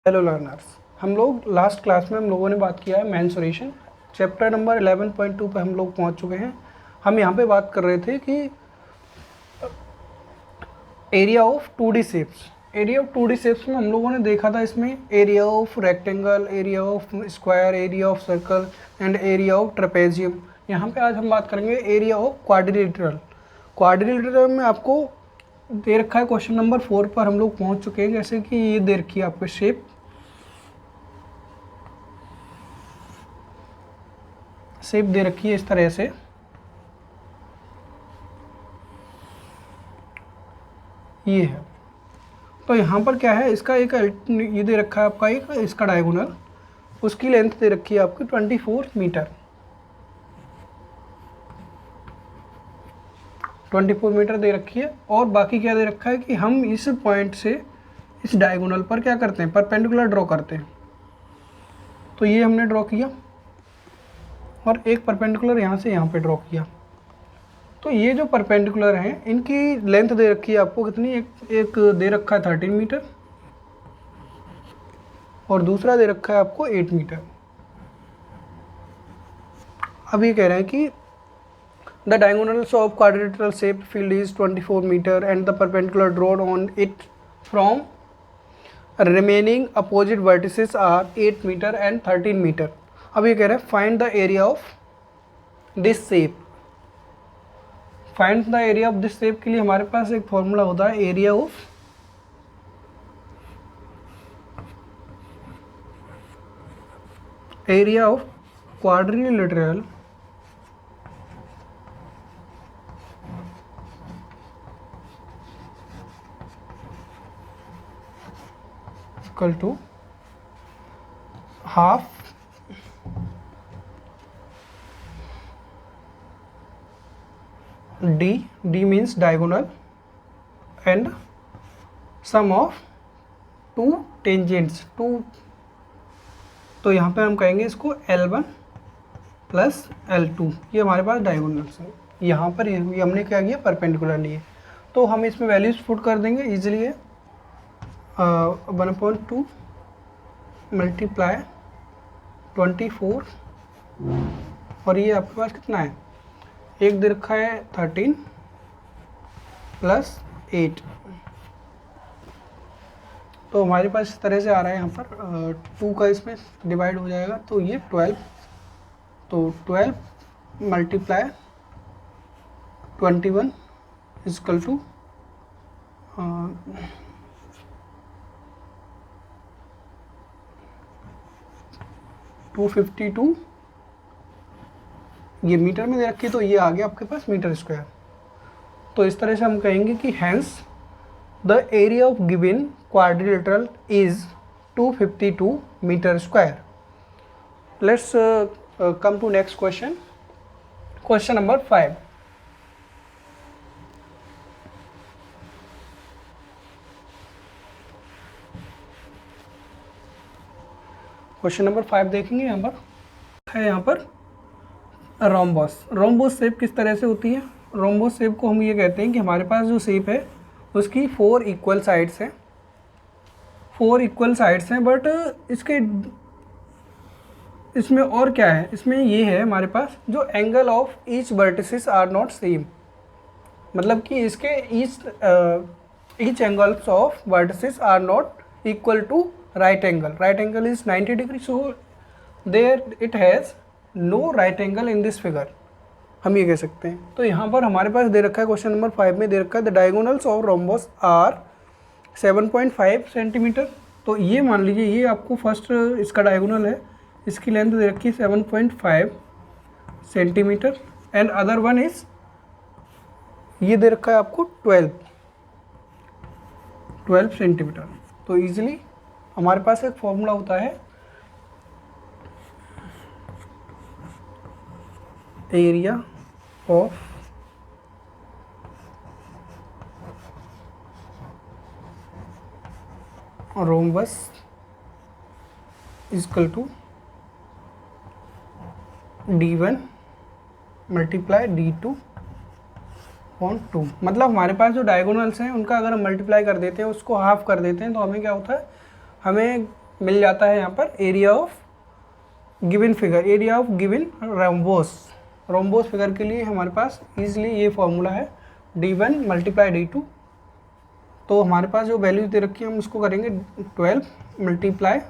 Hello learners, हम लोग last class में हम लोगों ने बात किया है मेंसुरेशन। चैप्टर नंबर 11.2 पे हम लोग पहुंच चुके हैं। हम यहाँ पे बात कर रहे थे कि area of 2D shapes. Area of 2D shapes में हम लोगों ने देखा था इसमें area of rectangle, area of square, area of circle and area of trapezium. यहाँ पे आज हम बात करेंगे एरिया ऑफ क्वाड्रिलेटरल। क्वाड्रिलेटरल में आपको दे रखा है क्वेश्चन नंबर 4 पर हम लोग पहुँच चुके हैं। जैसे कि ये दे रखी है आपको शेप दे रखी है इस तरह से। ये है, तो यहाँ पर क्या है, इसका एक ये दे रखा है आपका एक इसका डायगोनल, उसकी लेंथ दे रखी है आपकी 24 मीटर। 24 मीटर दे रखी है। और बाकी क्या दे रखा है कि हम इस पॉइंट से इस डायगोनल पर क्या करते हैं, परपेंडिकुलर ड्रॉ करते हैं। तो ये हमने ड्रॉ किया और एक परपेंडिकुलर यहाँ से यहाँ पे ड्रॉ किया। तो ये जो परपेंडिकुलर हैं इनकी लेंथ दे रखी है आपको कितनी, एक दे रखा है 13 मीटर और दूसरा दे रखा है आपको 8 मीटर। अब ये कह रहे हैं कि the diagonals of quadrilateral shape field is 24 metre and the perpendicular drawn on it from remaining opposite vertices are 8 metre and 13 metre. अब ये कह रहे हैं find the area of this shape. Find the area of this shape के लिए हमारे पास एक फॉर्मूला होता है area of quadrilateral equal to half D means diagonal and sum of two tangents two। तो यहाँ पे हम कहेंगे इसको L1 प्लस L2। ये हमारे पास डायगोनल्स है। यहाँ पर ये हमने क्या किया, परपेंडिकुलर लिए। तो हम इसमें वैल्यूज पुट कर देंगे इजीली है। 1/2 मल्टीप्लाई 24 और ये आपके पास कितना है, एक दे रखा है 13 प्लस 8। तो हमारे पास इस तरह से आ रहा है। यहाँ पर 2 का इसमें डिवाइड हो जाएगा तो ये 12। तो 12 मल्टीप्लाई 21 इजकल टू 252। ये मीटर में दे रखी, तो ये आ गया आपके पास मीटर स्क्वायर। तो इस तरह से हम कहेंगे कि hence the area of given quadrilateral is 252 metre square. Let's come to next question, question number 5। Question number 5 देखेंगे। यहाँ पर है, यहाँ पर रोम्बस। रोम्बस शेप किस तरह से होती है, रोम्बस शेप को हम ये कहते हैं कि हमारे पास जो शेप है उसकी 4 इक्वल साइड्स हैं। 4 इक्वल साइड्स हैं, बट इसमें और क्या है, इसमें ये है हमारे पास जो angle of each vertices are not same. मतलब कि इसके each angles of vertices are not equal to right angle. Right angle is 90 degree, so there it has no right angle in this figure, हम ये कह सकते हैं। तो यहाँ पर हमारे पास दे रखा है क्वेश्चन नंबर 5 में दे रखा है the diagonals of rhombus are 7.5 centimetre. तो ये मान लीजिए ये आपको फर्स्ट इसका डायगोनल है, इसकी लेंथ दे रखी है 7.5 centimetre and other one is ये दे रखा है आपको 12 सेंटीमीटर। तो ईजिली हमारे पास एक फॉर्मूला होता है area of rhombus equal to D1 multiply D2 upon 2। मतलब हमारे पास जो डायगोनल्स हैं उनका अगर हम मल्टीप्लाई कर देते हैं, उसको हाफ कर देते हैं, तो हमें क्या होता है, हमें मिल जाता है यहाँ पर area of given figure, area of given rhombus. Rhombus figure के लिए हमारे पास इजीली ये फॉर्मूला है d1 मल्टीप्लाई d2। तो हमारे पास जो वैल्यू दे रखी है हम उसको करेंगे 12 मल्टीप्लाई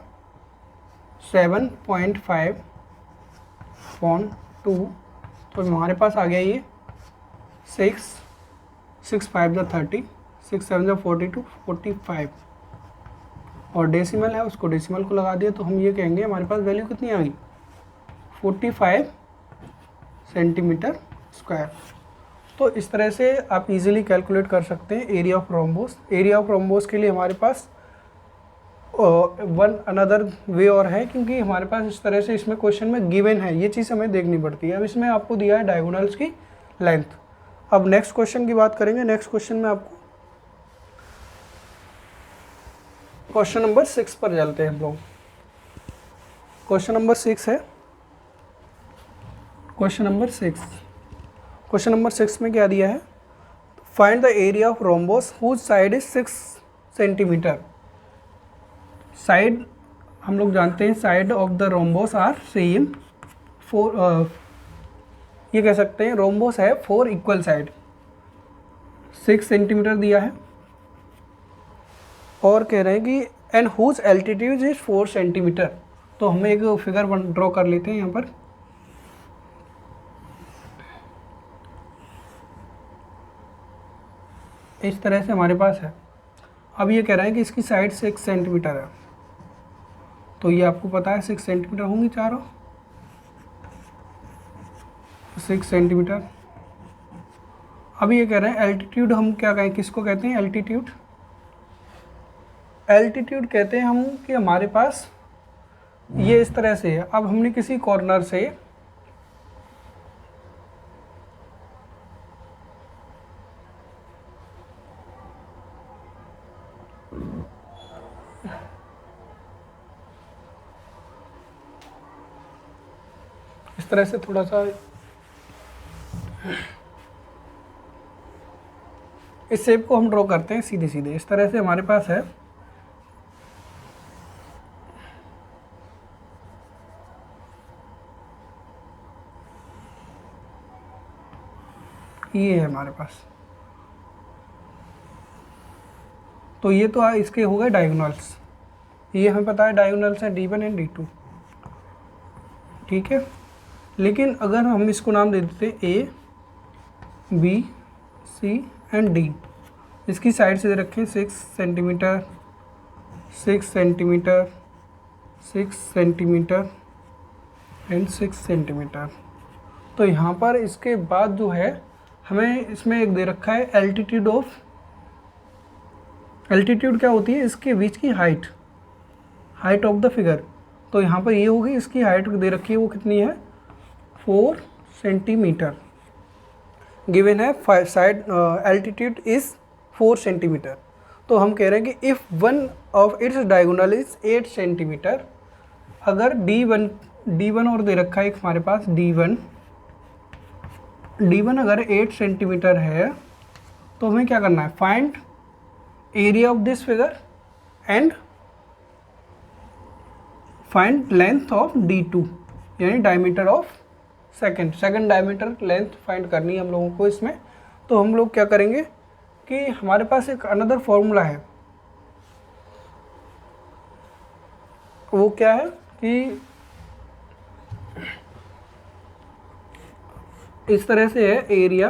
7.5/2। तो हमारे पास आ गया ये 6 5 30, 6 7 42, 45 और डेसिमल है उसको डेसिमल को लगा दिया। तो हम ये कहेंगे हमारे पास वैल्यू कितनी आ गई 45 सेंटीमीटर स्क्वायर। तो इस तरह से आप इजीली कैलकुलेट कर सकते हैं area of rhombus. Area of rhombus के लिए हमारे पास वन अनदर वे और है, क्योंकि हमारे पास इस तरह से इसमें क्वेश्चन में गिवन है, ये चीज़ हमें देखनी पड़ती है। अब इसमें आपको दिया है डायगोनल्स की लेंथ। अब नेक्स्ट क्वेश्चन की बात करेंगे। नेक्स्ट क्वेश्चन में आपको क्वेश्चन नंबर 6 पर चलते हैं हम लोग। क्वेश्चन नंबर 6 है, क्वेश्चन नंबर 6। क्वेश्चन नंबर 6 में क्या दिया है, find the area of rhombus whose side is 6 centimetre. Side हम लोग जानते हैं side of the rhombus are same ये कह सकते हैं रोम्बोस है 4 इक्वल साइड, 6 सेंटीमीटर दिया है और कह रहे हैं कि and whose altitude is 4 centimetre. तो हमें एक फिगर ड्रॉ कर लेते हैं यहाँ पर। इस तरह से हमारे पास है। अब ये कह रहा है कि इसकी साइड 6 सेंटीमीटर है, तो ये आपको पता है 6 सेंटीमीटर होंगी चारों, 6 सेंटीमीटर। अब ये कह रहे हैं एल्टीट्यूड हम क्या कहें, किसको कहते हैं एल्टीट्यूड। एल्टीट्यूड कहते हैं हम कि हमारे पास ये इस तरह से है। अब हमने किसी कॉर्नर से इस तरह से थोड़ा सा इस शेप को हम ड्रॉ करते हैं सीधे सीधे। इस तरह से हमारे पास है ये है हमारे पास। तो ये तो इसके हो गए डायगोनल्स, ये हमें पता है डायगोनल्स है d1 एंड d2, ठीक है। लेकिन अगर हम इसको नाम दे देते a b c and d, इसकी साइड से रखें 6 centimetre 6 centimetre 6 centimetre and 6 centimetre. तो यहाँ पर इसके बाद जो है हमें इसमें एक दे रखा है एल्टीट्यूड ऑफ, एल्टीट्यूड क्या होती है इसके बीच की height, height of the figure. तो यहाँ पर ये होगी, इसकी हाइट दे रखी है वो कितनी है 4 सेंटीमीटर गिवन है। Side altitude is 4 centimetre. तो हम कह रहे हैं कि if one of its diagonal is 8 centimetre, अगर d1 और दे रखा है हमारे पास d1 अगर 8 सेंटीमीटर है, तो हमें क्या करना है find area of this figure and find length of d2 यानी diameter of second diameter length find करनी है हम लोगों को इसमें। तो हम लोग क्या करेंगे कि हमारे पास एक अनदर फॉर्मूला है, वो क्या है कि इस तरह से है area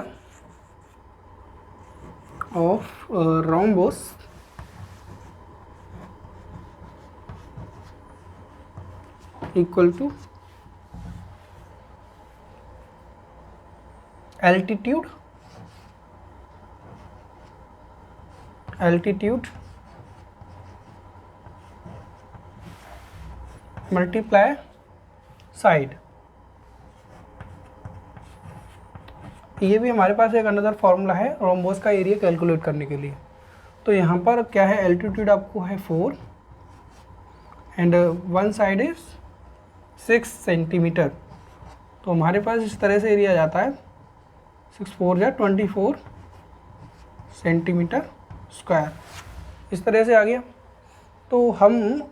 of rhombus equal to altitude multiply side. ये भी हमारे पास एक अनदर फॉर्मूला है रोम्बोस का एरिया कैलकुलेट करने के लिए। तो यहाँ पर क्या है एल्टीट्यूड आपको है 4 and one side is 6 centimetre. तो हमारे पास इस तरह से एरिया जाता है 6 4 या 24 सेंटीमीटर स्क्वायर, इस तरह से आ गया। तो हम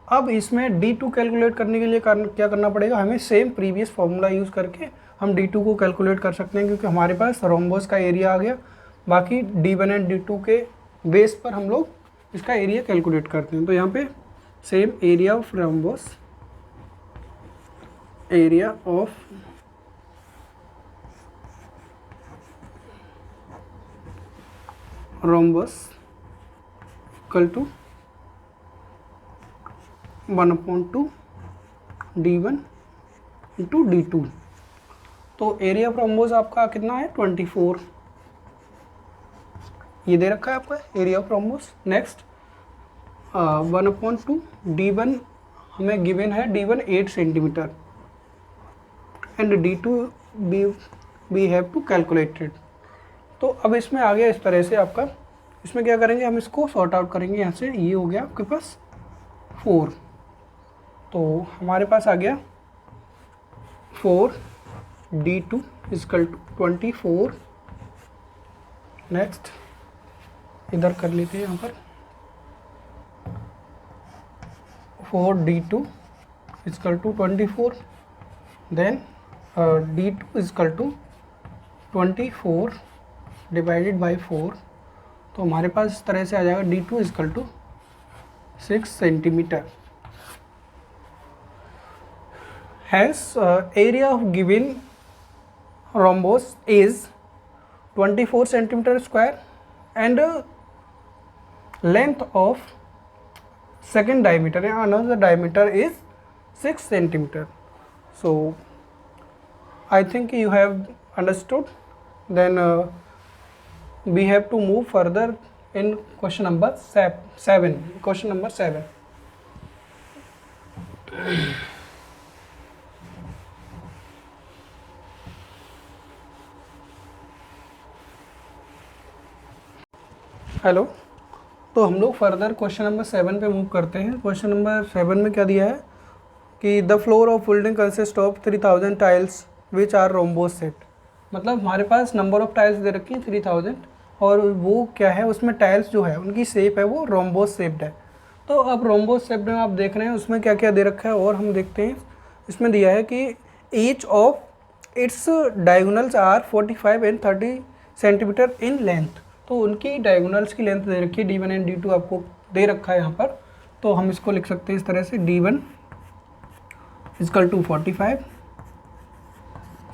अब इसमें D2 कैलकुलेट करने के लिए क्या करना पड़ेगा, हमें सेम प्रीवियस फॉर्मूला यूज़ करके हम D2 को कैलकुलेट कर सकते हैं, क्योंकि हमारे पास रोम्बस का एरिया आ गया। बाकी D1 एंड D2 के बेस पर हम लोग इसका एरिया कैलकुलेट करते हैं। तो यहाँ पे same area of rhombus, area of rhombus equal to 1/2 D1 into D2। तो एरिया ऑफ रोम्बस आपका कितना है 24, ये दे रखा है आपका area of rhombus. Next 1/2 D1 हमें गिवन है, D1 8 centimetre and D2 we have to calculated. तो अब इसमें आ गया इस तरह से आपका, इसमें क्या करेंगे हम इसको सॉर्ट आउट करेंगे। यहाँ से ये हो गया आपके पास 4, तो हमारे पास आ गया 4 D2 इक्वल टू 24। नेक्स्ट इधर कर लेते हैं, यहाँ पर 4 D2 equal to 24, then D2 equal to 24 divided by 4। तो हमारे पास इस तरह से आ जाएगा D2 equal to 6 centimetre. Hence area of given rhombus is 24 centimeter square and length of second diameter and another diameter is 6 centimeter. So I think you have understood. Then we have to move further in question number 7. Question number 7. Hello, तो हम लोग further question number 7 पे move करते हैं। Question number 7 में क्या दिया है कि the floor of building consist of 3000 tiles which are rhombus set. मतलब हमारे पास नंबर ऑफ टाइल्स दे रखी है 3000 और वो क्या है, उसमें टाइल्स जो है उनकी शेप है वो रोम्बोस शेप्ड है। तो अब रोम्बोस शेप्ड में आप देख रहे हैं उसमें क्या क्या दे रखा है, और हम देखते हैं इसमें दिया है कि each of its diagonals are 45 and 30 centimetre in length. तो उनकी डायगोनल्स की लेंथ दे रखी है D1 एंड D2 आपको दे रखा है यहाँ पर। तो हम इसको लिख सकते हैं इस तरह से, D1 equal to 45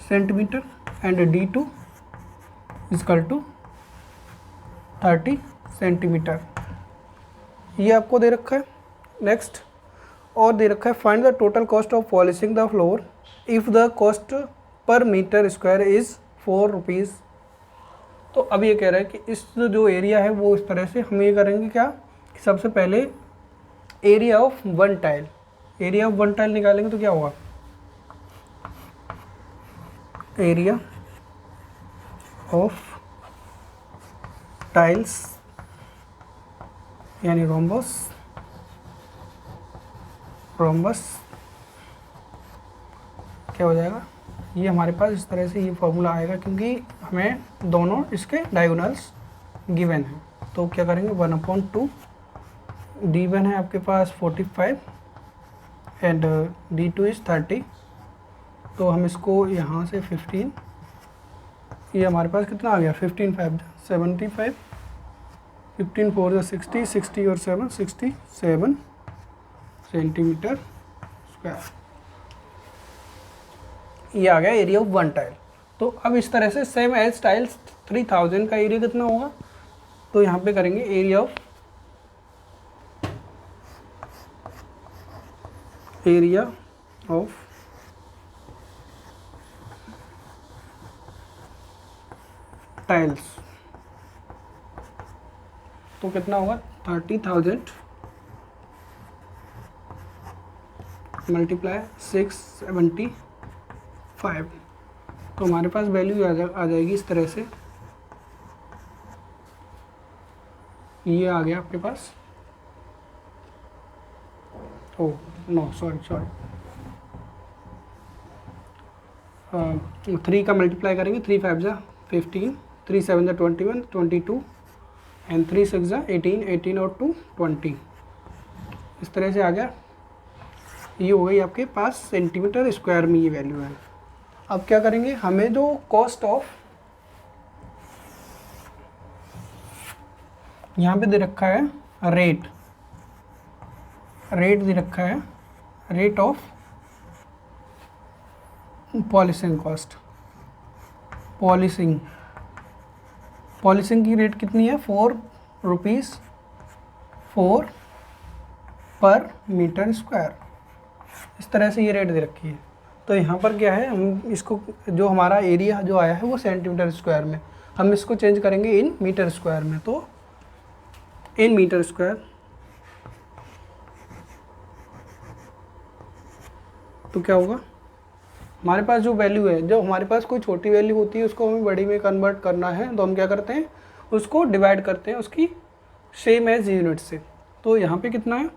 centimetre and D2 equal to 30 centimetre, ये आपको दे रखा है। नेक्स्ट और दे रखा है find the total cost of polishing the floor if the cost per metre square is 4 rupees. तो अब ये कह रहा है कि इस जो एरिया है वो इस तरह से हम ये करेंगे क्या, सबसे पहले area of one tile, area of one tile निकालेंगे तो क्या होगा, एरिया ऑफ टाइल्स यानी रोम्बस क्या हो जाएगा, ये हमारे पास इस तरह से ये फॉर्मूला आएगा, क्योंकि हमें दोनों इसके डायगोनल्स गिवन हैं। तो क्या करेंगे 1/2 D1 है आपके पास 45 एंड D2 इज़ 30। तो हम इसको यहाँ से 15, ये हमारे पास कितना आ गया 15 5 75, 15 4 60, 60 और 7 67 सेंटीमीटर स्क्वायर, ये आ गया एरिया ऑफ वन टाइल। तो अब इस तरह से सेम एज टाइल्स 3000 का एरिया कितना होगा, तो यहाँ पे करेंगे एरिया ऑफ टाइल्स, तो कितना होगा 30,000 मल्टीप्लाई 675। तो हमारे पास वैल्यू आ जाएगी इस तरह से, ये आ गया आपके पास, ओ नो सॉरी 3 का मल्टीप्लाई करेंगे, 3 5 जा 15, 3 7 जा 21, 22 एंड 3 6 जा 18, 18 और 2 20, इस तरह से आ गया ये हो गई आपके पास सेंटीमीटर स्क्वायर में ये वैल्यू है। अब क्या करेंगे, हमें जो कॉस्ट ऑफ यहाँ पे दे रखा है रेट दे रखा है, rate of polishing cost. Polishing की रेट कितनी है, 4 रुपीज़ 4 पर मीटर स्क्वायर, इस तरह से ये रेट दे रखी है। तो यहाँ पर क्या है, हम इसको जो हमारा एरिया जो आया है वो सेंटीमीटर स्क्वायर में, हम इसको चेंज करेंगे इन मीटर स्क्वायर में। तो इन मीटर स्क्वायर, तो क्या होगा, हमारे पास जो वैल्यू है, जब हमारे पास कोई छोटी वैल्यू होती है उसको हमें बड़ी में कन्वर्ट करना है, तो हम क्या करते हैं, उसको डिवाइड करते हैं उसकी सेम एज यूनिट से। तो यहाँ पे कितना है,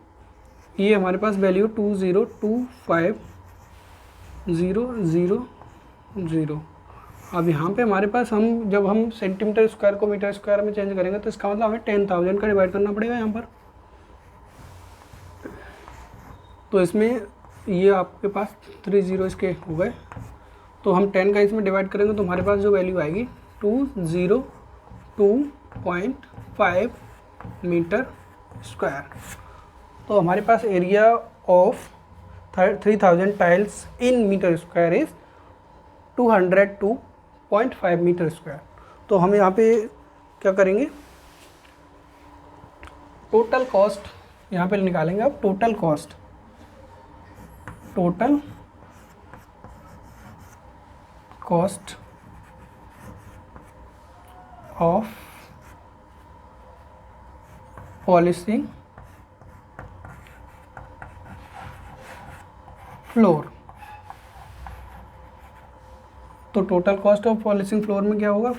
ये हमारे पास वैल्यू 2025,000। अब यहाँ पे हमारे पास जब हम सेंटीमीटर स्क्वायर को मीटर स्क्वायर में चेंज करेंगे तो इसका मतलब हमें 10,000 का डिवाइड करना पड़ेगा यहाँ पर। तो इसमें ये आपके पास 3 0 इसके हो गए, तो हम 10 का इसमें डिवाइड करेंगे तो हमारे पास जो वैल्यू आएगी 202.5 मीटर स्क्वायर। तो हमारे पास area of 3000 tiles in metre square is 202.5 metre square. तो हम यहाँ पे क्या करेंगे, टोटल कॉस्ट यहाँ पे निकालेंगे। अब total cost of polishing floor. तो total cost of polishing floor में क्या होगा,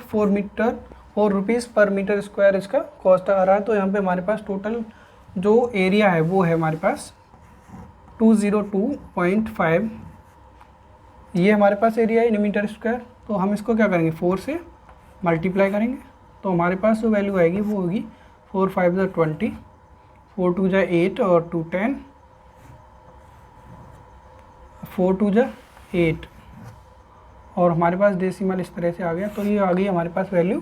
4 रुपीज़ पर मीटर स्क्वायर इसका कॉस्ट आ रहा है। तो यहाँ पे हमारे पास टोटल जो एरिया है वो है हमारे पास 202.5, ये हमारे पास एरिया है इन मीटर स्क्वायर। तो हम इसको क्या करेंगे, 4 से मल्टीप्लाई करेंगे, तो हमारे पास जो वैल्यू आएगी वो होगी 4 5 = 20, 4 2 = 8 और 2 10, 4 2 = 8, और हमारे पास डेसिमल इस तरह से आ गया। तो ये आ गई हमारे पास वैल्यू,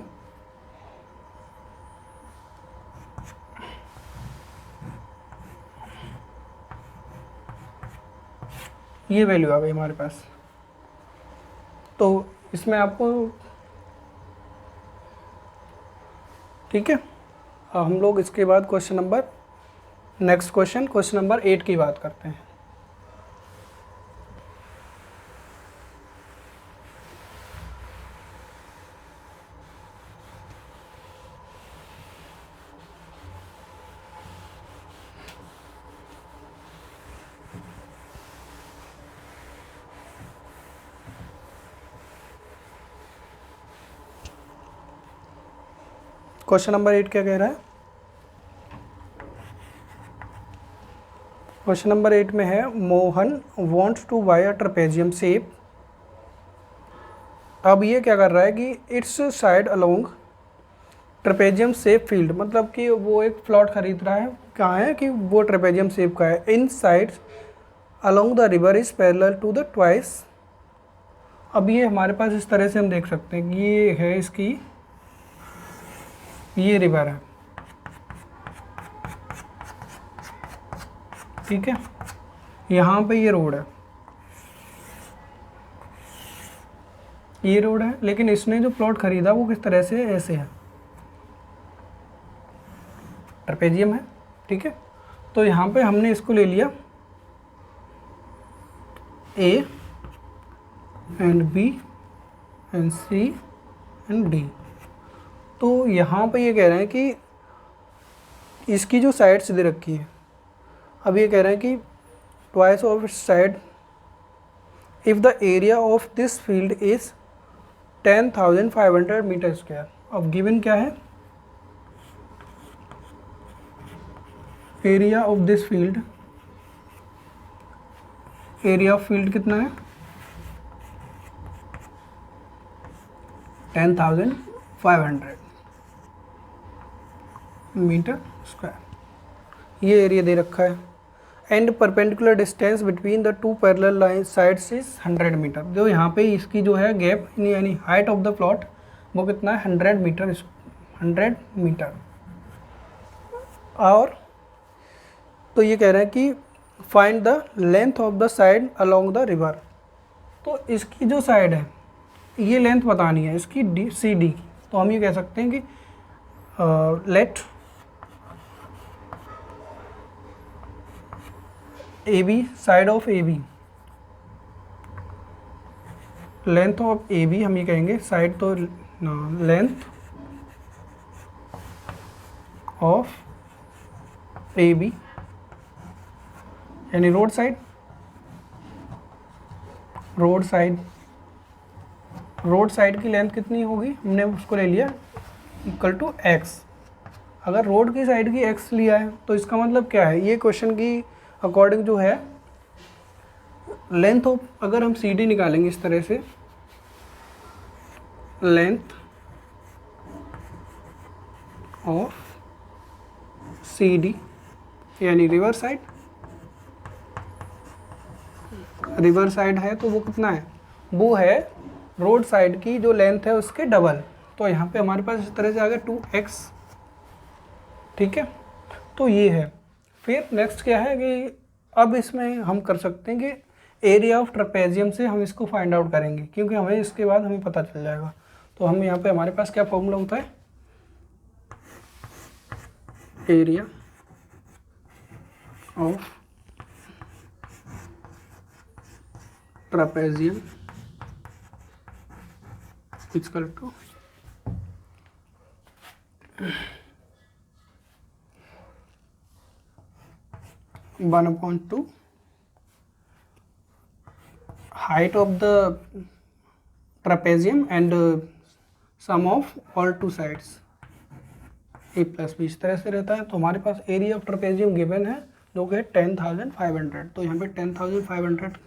ये वैल्यू आ गई हमारे पास। तो इसमें आपको ठीक है। हम लोग इसके बाद नेक्स्ट क्वेश्चन नंबर 8 की बात करते हैं। क्वेश्चन नंबर 8 क्या कह रहा है, क्वेश्चन नंबर 8 में है, Mohan wants to buy a trapezium shape. अब ये क्या कर रहा है कि its side along trapezium shape field, मतलब कि वो एक प्लॉट खरीद रहा है, कहाँ है कि वो ट्रेपेजियम शेप का है। इन sides along the river is parallel to the twice. अब ये हमारे पास इस तरह से हम देख सकते हैं कि ये है इसकी, ये रिवर है, ठीक है, यहाँ पे ये रोड है, लेकिन इसने जो प्लॉट खरीदा वो किस तरह से, ऐसे है, ट्रेपेजियम है, ठीक है। तो यहाँ पे हमने इसको ले लिया A and B and C and D। तो यहाँ पे ये कह रहे हैं कि इसकी जो साइड्स दे रखी है, अब ये कह रहे हैं कि twice of its side if the area of this field is 10,500 metre square. अब गिवन क्या है, area of this field, area of field कितना है, 10,500 मीटर स्क्वायर, ये एरिया दे रखा है। And perpendicular distance between the two parallel line sides is 100 metre. जो यहाँ पे इसकी जो है गैप यानी हाइट ऑफ द प्लॉट वो कितना है 100 मीटर, 100 मीटर। और तो ये कह रहे हैं कि find the length of the side along the river. तो इसकी जो साइड है ये लेंथ बतानी है इसकी CD की। तो हम ये कह सकते हैं कि let AB side of AB, length of AB हम ये कहेंगे साइड, तो लेंथ ऑफ AB यानी रोड साइड, रोड साइड की लेंथ कितनी होगी, हमने उसको ले लिया इक्वल टू x। अगर रोड की साइड की x लिया है तो इसका मतलब क्या है, ये क्वेश्चन की अकॉर्डिंग जो है लेंथ ऑफ, अगर हम CD निकालेंगे इस तरह से, लेंथ ऑफ CD यानी रिवर साइड है तो वो कितना है, वो है रोड साइड की जो लेंथ है उसके डबल। तो यहाँ पे हमारे पास इस तरह से आ गया 2x, ठीक है। तो ये है। फिर नेक्स्ट क्या है कि अब इसमें हम कर सकते हैं कि एरिया ऑफ ट्रेपेजियम से हम इसको फाइंड आउट करेंगे, क्योंकि हमें इसके बाद हमें पता चल जाएगा। तो हम यहाँ पे हमारे पास क्या फॉर्मूला होता है, area of trapezium equal to 1/2 height of the trapezium and sum of all two sides a plus b, इस तरह से रहता है। तो हमारे पास एरिया ऑफ ट्रेपेजियम गिवन है जो कि 10,500। तो यहाँ पे 10,500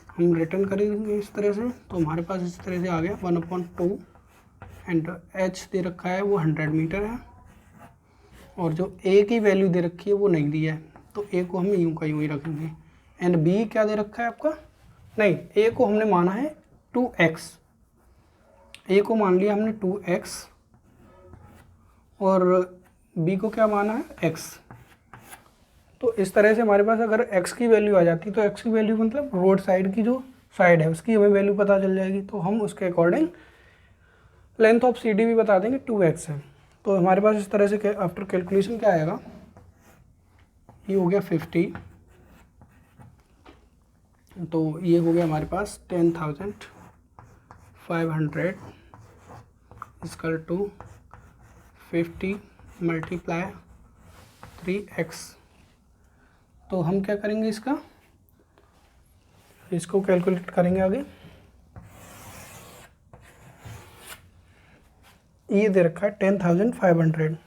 हम रिटर्न करेंगे इस तरह से। तो हमारे पास इस तरह से आ गया 1/2 एंड h दे रखा है वो 100 मीटर है, और जो a की वैल्यू दे रखी है वो नहीं दी है, तो a को हम यूं का यूं ही रखेंगे। एंड b क्या दे रखा है आपका, नहीं, a को हमने माना है 2x, a को मान लिया हमने 2x और b को क्या माना है x। तो इस तरह से हमारे पास अगर x की वैल्यू आ जाती तो x की वैल्यू मतलब रोड साइड की जो साइड है उसकी हमें वैल्यू पता चल जाएगी। तो हम उसके अकॉर्डिंग लेंथ ऑफ CD भी बता देंगे 2x है। तो हमारे पास इस तरह से आफ्टर कैलकुलेशन क्या आएगा, ये हो गया 50, तो ये हो गया हमारे पास 10,500 इक्वल टू 50 मल्टीप्लाई 3x। तो हम क्या करेंगे, इसको कैलकुलेट करेंगे आगे। ये दे रखा है 10,500,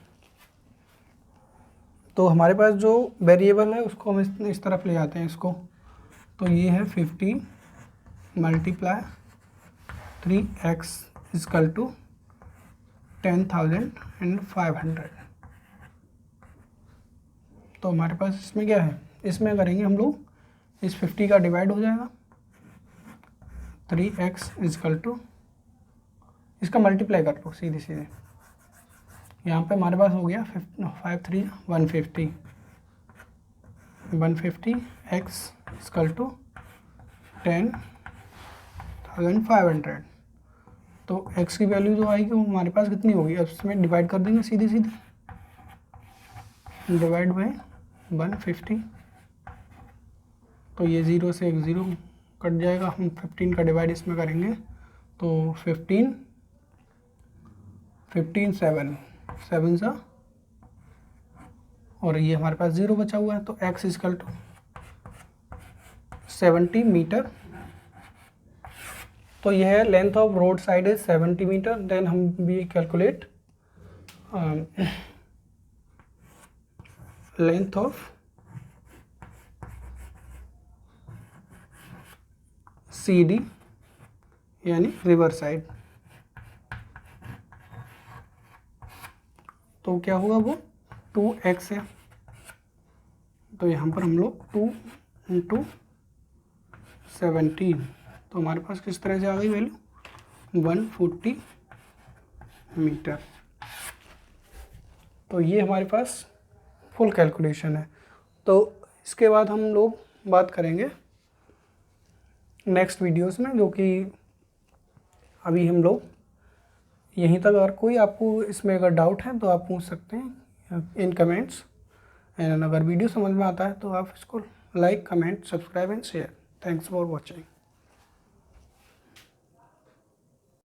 तो हमारे पास जो वेरिएबल है उसको हम इस तरफ ले जाते हैं इसको। तो ये है 50 मल्टीप्लाई 3x इक्वल टू 10,500। तो हमारे पास इसमें क्या है, इसमें करेंगे हम लोग, इस 50 का डिवाइड हो जाएगा 3x इक्वल टू, इसका मल्टीप्लाई कर लो सीधे सीधे। यहाँ पे हमारे पास हो गया 5×3 150, 150x इक्वल टू 10,500। तो x की वैल्यू जो आएगी वो हमारे पास कितनी होगी, अब इसमें डिवाइड कर देंगे सीधे सीधे, डिवाइड बाय 150। तो ये 0 से एक 0 कट जाएगा, हम 15 का डिवाइड इसमें करेंगे तो 15 7 सा, और ये हमारे पास 0 बचा हुआ है। तो x इक्वल टू 70 मीटर। तो यह है length of road side is 70 metre. Then हम भी कैलकुलेट लेंथ ऑफ CD यानी रिवर साइड। तो क्या होगा, वो 2x है, तो यहाँ पर हम लोग 2 × 17, तो हमारे पास किस तरह से आ गई वैल्यू 140 मीटर। तो ये हमारे पास फुल कैलकुलेशन है। तो इसके बाद हम लोग बात करेंगे नेक्स्ट वीडियोस में, जो कि अभी हम लोग यहीं तक। अगर कोई आपको इसमें अगर डाउट है तो आप पूछ सकते हैं इन कमेंट्स। एंड अगर वीडियो समझ में आता है तो आप इसको like, comment, subscribe and share. Thanks for watching.